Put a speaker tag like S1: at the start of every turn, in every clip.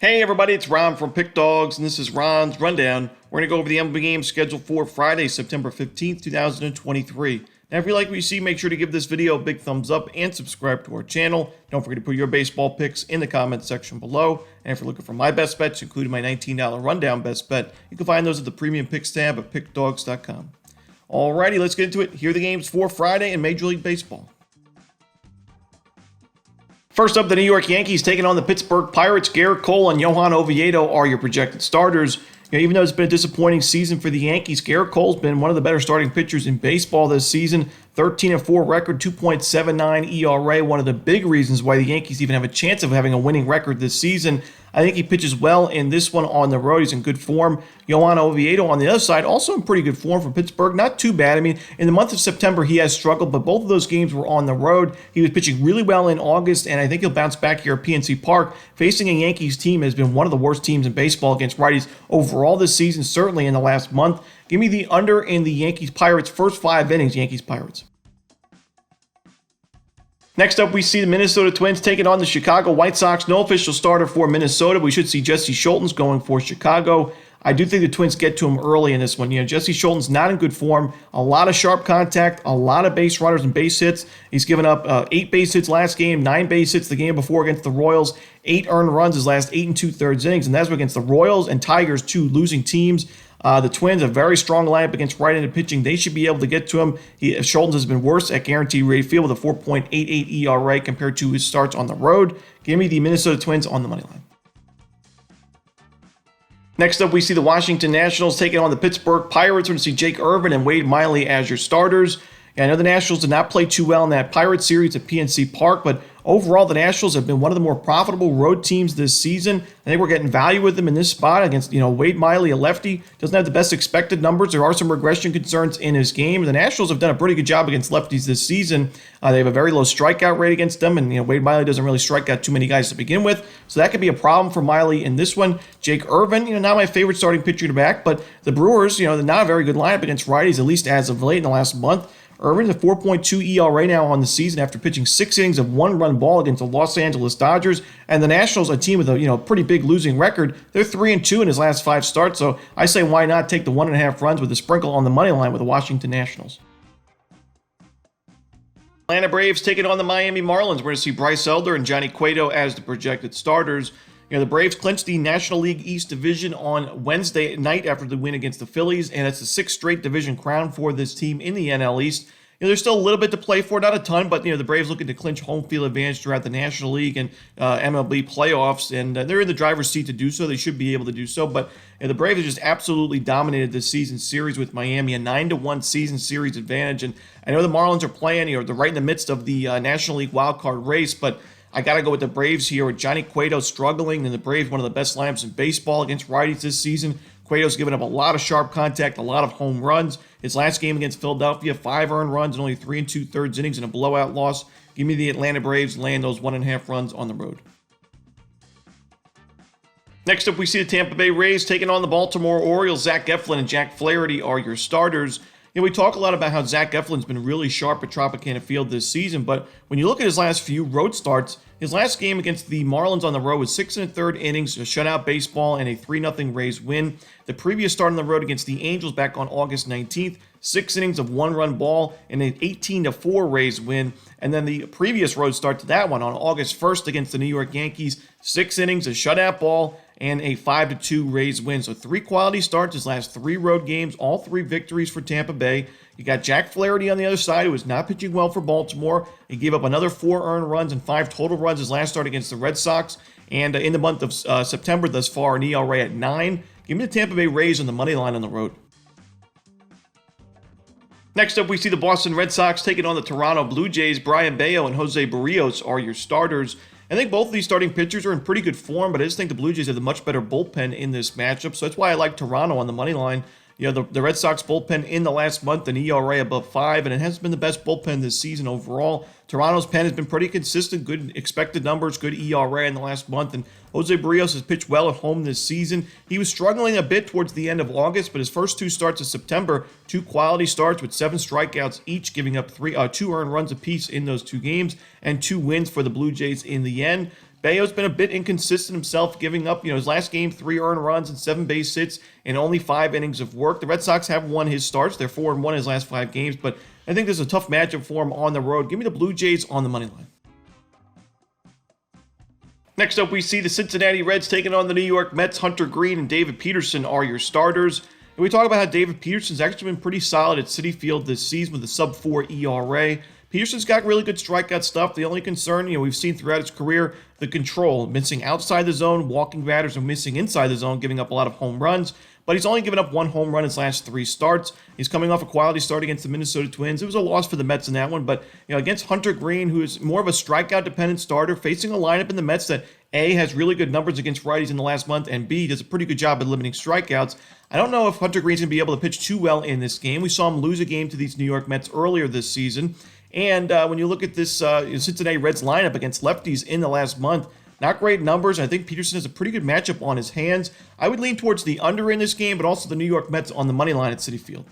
S1: Hey everybody, it's Ron from Pick Dawgz, and this is Ron's Rundown. We're going to go over the MLB games scheduled for Friday, September 15th, 2023. Now, if you like what you see, make sure to give this video a big thumbs up and subscribe to our channel. Don't forget to put your baseball picks in the comments section below. And if you're looking for my best bets, including my $19 rundown best bet, you can find those at the Premium Picks tab at pickdawgz.com. Alrighty, let's get into it. Here are the games for Friday in Major League Baseball. First up, the New York Yankees taking on the Pittsburgh Pirates. Garrett Cole and Johan Oviedo are your projected starters. Even though it's been a disappointing season for the Yankees, Garrett Cole's been one of the better starting pitchers in baseball this season. 13-4 record, 2.79 ERA. One of the big reasons why the Yankees even have a chance of having a winning record this season. I think he pitches well in this one on the road. He's in good form. Johan Oviedo on the other side, also in pretty good form for Pittsburgh. Not too bad. I mean, in the month of September, he has struggled, but both of those games were on the road. He was pitching really well in August, and I think he'll bounce back here at PNC Park. Facing a Yankees team has been one of the worst teams in baseball against righties overall this season, certainly in the last month. Give me the under in the Yankees-Pirates first 5 innings, Yankees-Pirates. Next up, we see the Minnesota Twins taking on the Chicago White Sox. No official starter for Minnesota. We should see Jesse Scholtens going for Chicago. I do think the Twins get to him early in this one. Jesse Scholtens not in good form. A lot of sharp contact, a lot of base runners and base hits. He's given up 8 base hits last game, 9 base hits the game before against the Royals, 8 earned runs his last 8 2/3 innings, and that's against the Royals and Tigers, 2 losing teams. The Twins, a very strong lineup against right-handed pitching. They should be able to get to him. Scholtens has been worse at guaranteed rate field with a 4.88 ERA compared to his starts on the road. Give me the Minnesota Twins on the money line. Next up, we see the Washington Nationals taking on the Pittsburgh Pirates. We're going to see Jake Irvin and Wade Miley as your starters. I know the Nationals did not play too well in that Pirates series at PNC Park, but overall, the Nationals have been one of the more profitable road teams this season. I think we're getting value with them in this spot against, Wade Miley, a lefty. Doesn't have the best expected numbers. There are some regression concerns in his game. The Nationals have done a pretty good job against lefties this season. They have a very low strikeout rate against them, and Wade Miley doesn't really strike out too many guys to begin with. So that could be a problem for Miley in this one. Jake Irvin, not my favorite starting pitcher to back, but the Brewers, they're not a very good lineup against righties, at least as of late in the last month. Irvin's a 4.2 ERA now on the season after pitching 6 innings of 1-run ball against the Los Angeles Dodgers. And the Nationals, a team with a pretty big losing record, they're 3-2 in his last 5 starts. So I say why not take the 1.5 runs with a sprinkle on the money line with the Washington Nationals. Atlanta Braves taking on the Miami Marlins. We're going to see Bryce Elder and Johnny Cueto as the projected starters. The Braves clinched the National League East division on Wednesday night after the win against the Phillies, and it's the 6th straight division crown for this team in the NL East. There's still a little bit to play for, not a ton, but the Braves looking to clinch home field advantage throughout the National League and MLB playoffs, and they're in the driver's seat to do so. They should be able to do so, but the Braves have just absolutely dominated this season series with Miami, a 9-1 season series advantage. And I know the Marlins are playing, they're right in the midst of the National League wildcard race, but I got to go with the Braves here with Johnny Cueto struggling, and the Braves, one of the best lineups in baseball against righties this season. Cueto's given up a lot of sharp contact, a lot of home runs. His last game against Philadelphia, 5 earned runs and only 3 2/3 innings in a blowout loss. Give me the Atlanta Braves laying those 1.5 runs on the road. Next up, we see the Tampa Bay Rays taking on the Baltimore Orioles. Zach Eflin and Jack Flaherty are your starters. We talk a lot about how Zach Eflin's been really sharp at Tropicana Field this season, but when you look at his last few road starts, his last game against the Marlins on the road was 6 1/3 innings, a shutout baseball, and a 3-0 Rays win. The previous start on the road against the Angels back on August 19th, 6 innings of 1-run ball, and an 18-4 Rays win. And then the previous road start to that one on August 1st against the New York Yankees, 6 innings, a shutout ball, and a 5-2 Rays win. So 3 quality starts his last 3 road games, all 3 victories for Tampa Bay. You got Jack Flaherty on the other side, who was not pitching well for Baltimore. He gave up another 4 earned runs and 5 total runs his last start against the Red Sox. And in the month of September thus far, an ERA at 9. Give me the Tampa Bay Rays on the money line on the road. Next up, we see the Boston Red Sox taking on the Toronto Blue Jays. Brian Bayo and Jose Barrios are your starters. I think both of these starting pitchers are in pretty good form, but I just think the Blue Jays have the much better bullpen in this matchup, so that's why I like Toronto on the money line. The Red Sox bullpen in the last month, an ERA above 5, and it has been the best bullpen this season overall. Toronto's pen has been pretty consistent, good expected numbers, good ERA in the last month, and Jose Barrios has pitched well at home this season. He was struggling a bit towards the end of August, but his first 2 starts of September, 2 quality starts with 7 strikeouts each, giving up 2 earned runs apiece in those 2 games, and 2 wins for the Blue Jays in the end. Bayo's been a bit inconsistent himself, giving up, his last game, 3 earned runs and 7 base hits in only 5 innings of work. The Red Sox have won his starts. They're 4-1 his last 5 games, but I think there's a tough matchup for him on the road. Give me the Blue Jays on the money line. Next up, we see the Cincinnati Reds taking on the New York Mets. Hunter Green and David Peterson are your starters. And we talk about how David Peterson's actually been pretty solid at Citi Field this season with a sub-4 ERA. Peterson's got really good strikeout stuff. The only concern, we've seen throughout his career, the control, missing outside the zone, walking batters, and missing inside the zone, giving up a lot of home runs. But he's only given up 1 home run in his last 3 starts. He's coming off a quality start against the Minnesota Twins. It was a loss for the Mets in that one, but against Hunter Green, who is more of a strikeout-dependent starter, facing a lineup in the Mets that A, has really good numbers against righties in the last month, and B, does a pretty good job at limiting strikeouts. I don't know if Hunter Green's going to be able to pitch too well in this game. We saw him lose a game to these New York Mets earlier this season. And when you look at this Cincinnati Reds lineup against lefties in the last month, not great numbers. I think Peterson has a pretty good matchup on his hands. I would lean towards the under in this game, but also the New York Mets on the money line at Citi Field.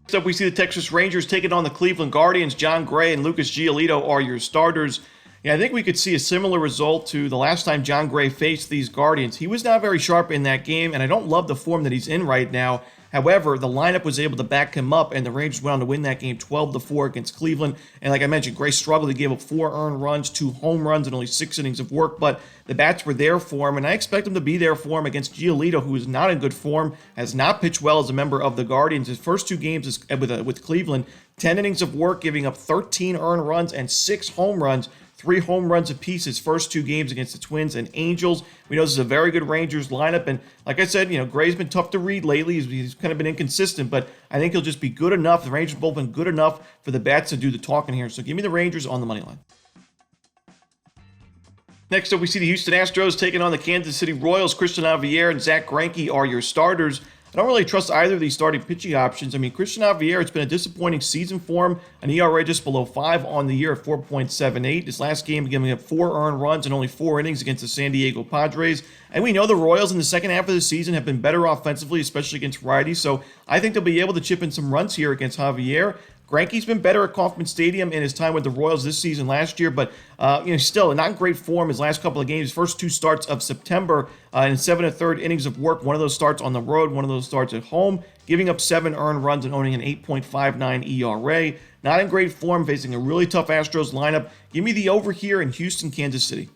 S1: Next up, we see the Texas Rangers taking on the Cleveland Guardians. John Gray and Lucas Giolito are your starters. I think we could see a similar result to the last time John Gray faced these Guardians. He was not very sharp in that game, and I don't love the form that he's in right now. However, the lineup was able to back him up, and the Rangers went on to win that game 12-4 against Cleveland. And like I mentioned, Gray struggled. He gave up 4 earned runs, 2 home runs, and only 6 innings of work. But the bats were there for him, and I expect him to be there for him against Giolito, who is not in good form, has not pitched well as a member of the Guardians. His first 2 games with Cleveland, 10 innings of work, giving up 13 earned runs and 6 home runs. 3 home runs apiece his first 2 games against the Twins and Angels. We know this is a very good Rangers lineup, and like I said, Gray's been tough to read lately. He's kind of been inconsistent, but I think he'll just be good enough. The Rangers both been good enough for the bats to do the talking here. So give me the Rangers on the money line. Next up, we see the Houston Astros taking on the Kansas City Royals. Christian Javier and Zach Greinke are your starters. I don't really trust either of these starting pitching options. Christian Javier, it's been a disappointing season for him. An ERA just below 5 on the year at 4.78. His last game giving up 4 earned runs and only 4 innings against the San Diego Padres. And we know the Royals in the second half of the season have been better offensively, especially against righties. So I think they'll be able to chip in some runs here against Javier. Greinke's been better at Kauffman Stadium in his time with the Royals this season last year, but still not in great form his last couple of games. His first 2 starts of September in 7 1/3 innings of work. One of those starts on the road, one of those starts at home, giving up 7 earned runs and owning an 8.59 ERA. Not in great form, facing a really tough Astros lineup. Give me the over here in Houston, Kansas City.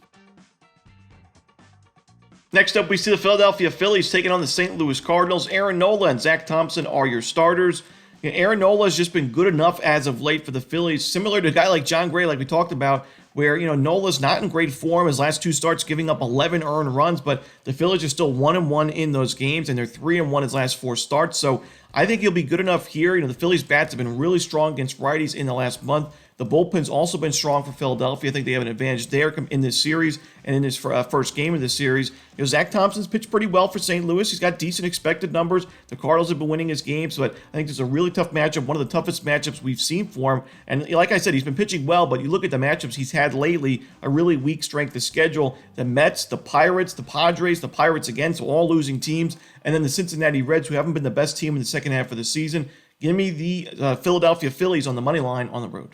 S1: Next up, we see the Philadelphia Phillies taking on the St. Louis Cardinals. Aaron Nola and Zach Thompson are your starters. Aaron Nola has just been good enough as of late for the Phillies, similar to a guy like John Gray, like we talked about, where, Nola's not in great form. His last 2 starts giving up 11 earned runs, but the Phillies are still 1-1 in those games, and they're 3-1 his last 4 starts. So I think he'll be good enough here. The Phillies' bats have been really strong against righties in the last month. The bullpen's also been strong for Philadelphia. I think they have an advantage there in this series and in his first game of this series. Zach Thompson's pitched pretty well for St. Louis. He's got decent expected numbers. The Cardinals have been winning his games, but I think this is a really tough matchup, one of the toughest matchups we've seen for him. And like I said, he's been pitching well, but you look at the matchups he's had lately, a really weak strength of schedule. The Mets, the Pirates, the Padres, the Pirates again, so all losing teams, and then the Cincinnati Reds, who haven't been the best team in the second half of the season. Give me the Philadelphia Phillies on the money line on the road.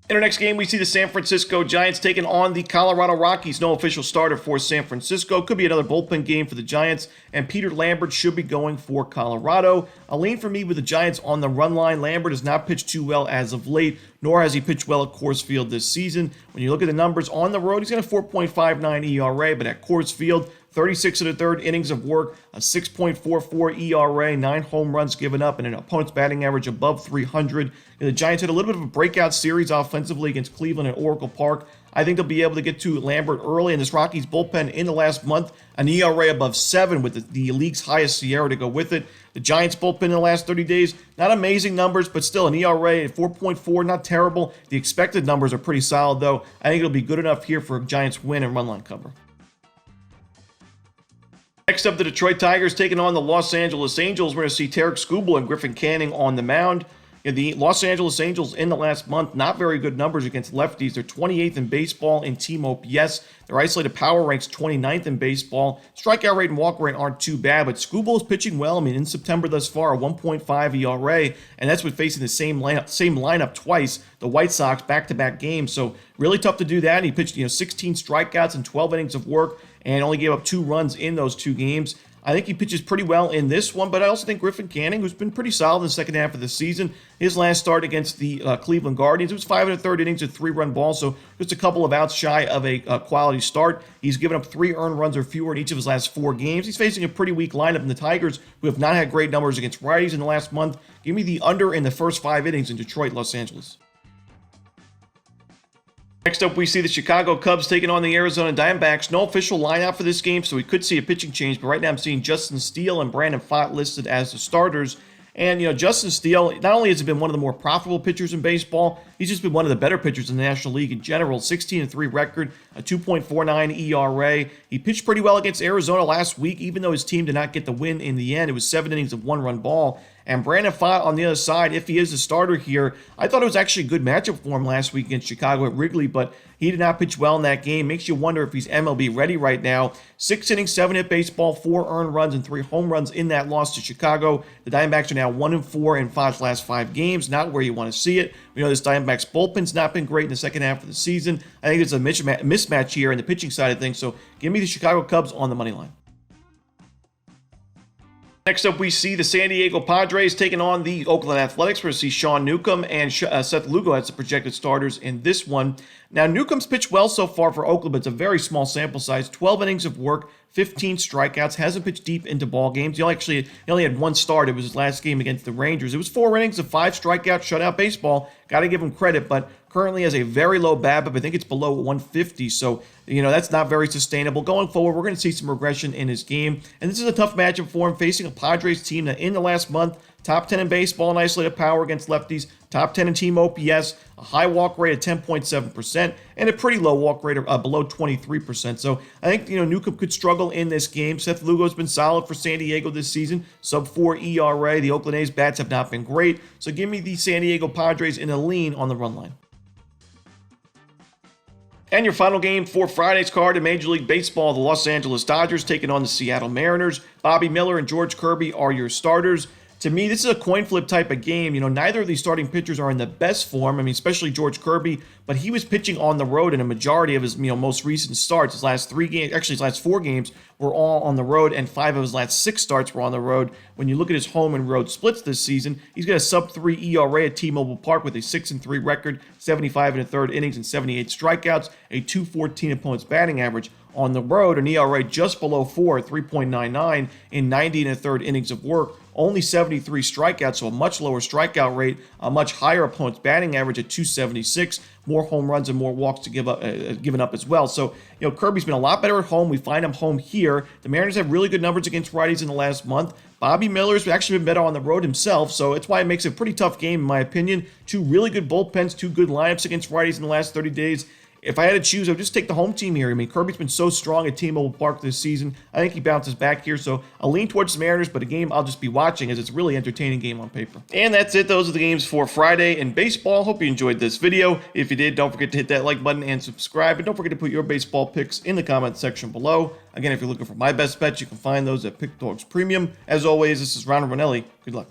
S1: In our next game, we see the San Francisco Giants taking on the Colorado Rockies. No official starter for San Francisco. Could be another bullpen game for the Giants, and Peter Lambert should be going for Colorado. A lean for me with the Giants on the run line. Lambert has not pitched too well as of late, nor has he pitched well at Coors Field this season. When you look at the numbers on the road, he's got a 4.59 ERA, but at Coors Field, 36 1/3 innings of work, a 6.44 ERA, 9 home runs given up, and an opponent's batting average above 300. The Giants had a little bit of a breakout series offensively against Cleveland at Oracle Park. I think they'll be able to get to Lambert early, and this Rockies bullpen in the last month, an ERA above 7 with the league's highest SIERA to go with it. The Giants bullpen in the last 30 days, not amazing numbers, but still an ERA at 4.4, not terrible. The expected numbers are pretty solid, though. I think it'll be good enough here for a Giants win and run line cover. Next up, the Detroit Tigers taking on the Los Angeles Angels. We're going to see Tarek Skubal and Griffin Canning on the mound. The Los Angeles Angels in the last month, not very good numbers against lefties. They're 28th in baseball in team OPS. Their isolated power ranks 29th in baseball. Strikeout rate and walk rate aren't too bad, but Skubal is pitching well. I mean, in September thus far, a 1.5 ERA, and that's with facing the same lineup twice, the White Sox, back-to-back games. So really tough to do that. And he pitched 16 strikeouts and 12 innings of work and only gave up 2 runs in those 2 games. I think he pitches pretty well in this one, but I also think Griffin Canning, who's been pretty solid in the second half of the season, his last start against the Cleveland Guardians, it was 5 1/3 innings, a 3-run ball, so just a couple of outs shy of a quality start. He's given up 3 earned runs or fewer in each of his last 4 games. He's facing a pretty weak lineup in the Tigers, who have not had great numbers against righties in the last month. Give me the under in the first 5 innings in Detroit, Los Angeles. Next up, we see the Chicago Cubs taking on the Arizona Diamondbacks. No official lineup for this game, so we could see a pitching change. But right now I'm seeing Justin Steele and Brandon Pfaadt listed as the starters. And, Justin Steele, not only has he been one of the more profitable pitchers in baseball, he's just been one of the better pitchers in the National League in general. 16-3 record, a 2.49 ERA. He pitched pretty well against Arizona last week, even though his team did not get the win in the end. It was 7 innings of 1-run ball. And Brandon Pfaadt on the other side, if he is the starter here, I thought it was actually a good matchup for him last week against Chicago at Wrigley, but he did not pitch well in that game. Makes you wonder if he's MLB ready right now. 6 innings, 7-hit baseball, 4 earned runs, and 3 home runs in that loss to Chicago. The Diamondbacks are now 1-4 in Pfaadt's last 5 games. Not where you want to see it. We know this Diamondbacks bullpen's not been great in the second half of the season. I think it's a mismatch here in the pitching side of things, so give me the Chicago Cubs on the money line. Next up, we see the San Diego Padres taking on the Oakland Athletics. We're going to see Sean Newcomb and Seth Lugo as the projected starters in this one. Now, Newcomb's pitched well so far for Oakland, but it's a very small sample size. 12 innings of work, 15 strikeouts, hasn't pitched deep into ball games. He only had 1 start. It was his last game against the Rangers. It was 4 innings of 5 strikeouts, shutout baseball. Got to give him credit, but currently has a very low BABIP. I think it's below 150, so that's not very sustainable. Going forward, we're going to see some regression in his game, and this is a tough matchup for him, facing a Padres team that in the last month, top 10 in baseball in isolated power against lefties, top 10 in team OPS, a high walk rate of 10.7%, and a pretty low walk rate of below 23%. So I think Newcomb could struggle in this game. Seth Lugo's been solid for San Diego this season, sub-4 ERA. The Oakland A's bats have not been great, so give me the San Diego Padres in a lean on the run line. And your final game for Friday's card in Major League Baseball, the Los Angeles Dodgers taking on the Seattle Mariners. Bobby Miller and George Kirby are your starters. To me, this is a coin flip type of game. Neither of these starting pitchers are in the best form. I mean, especially George Kirby, but he was pitching on the road in a majority of his, most recent starts. His last 3 games, actually his last 4 games were all on the road, and 5 of his last 6 starts were on the road. When you look at his home and road splits this season, he's got a sub-3 ERA at T-Mobile Park with a 6-3 record, 75 1/3 innings and 78 strikeouts, a 2.14 opponent's batting average. On the road, an ERA just below 4 at 3.99 in 90 1/3 innings of work. Only 73 strikeouts, so a much lower strikeout rate, a much higher opponent's batting average at 276, more home runs and more walks to given up as well. So, Kirby's been a lot better at home. We find him home here. The Mariners have really good numbers against righties in the last month. Bobby Miller's actually been better on the road himself, so it's why it makes it a pretty tough game, in my opinion. 2 really good bullpens, 2 good lineups against righties in the last 30 days. If I had to choose, I would just take the home team here. I mean, Kirby's been so strong at T-Mobile Park this season. I think he bounces back here, so I'll lean towards the Mariners, but a game I'll just be watching as it's a really entertaining game on paper. And that's it. Those are the games for Friday in baseball. Hope you enjoyed this video. If you did, don't forget to hit that like button and subscribe, and don't forget to put your baseball picks in the comment section below. Again, if you're looking for my best bets, you can find those at Pick Dawgz Premium. As always, this is Romanelli. Good luck.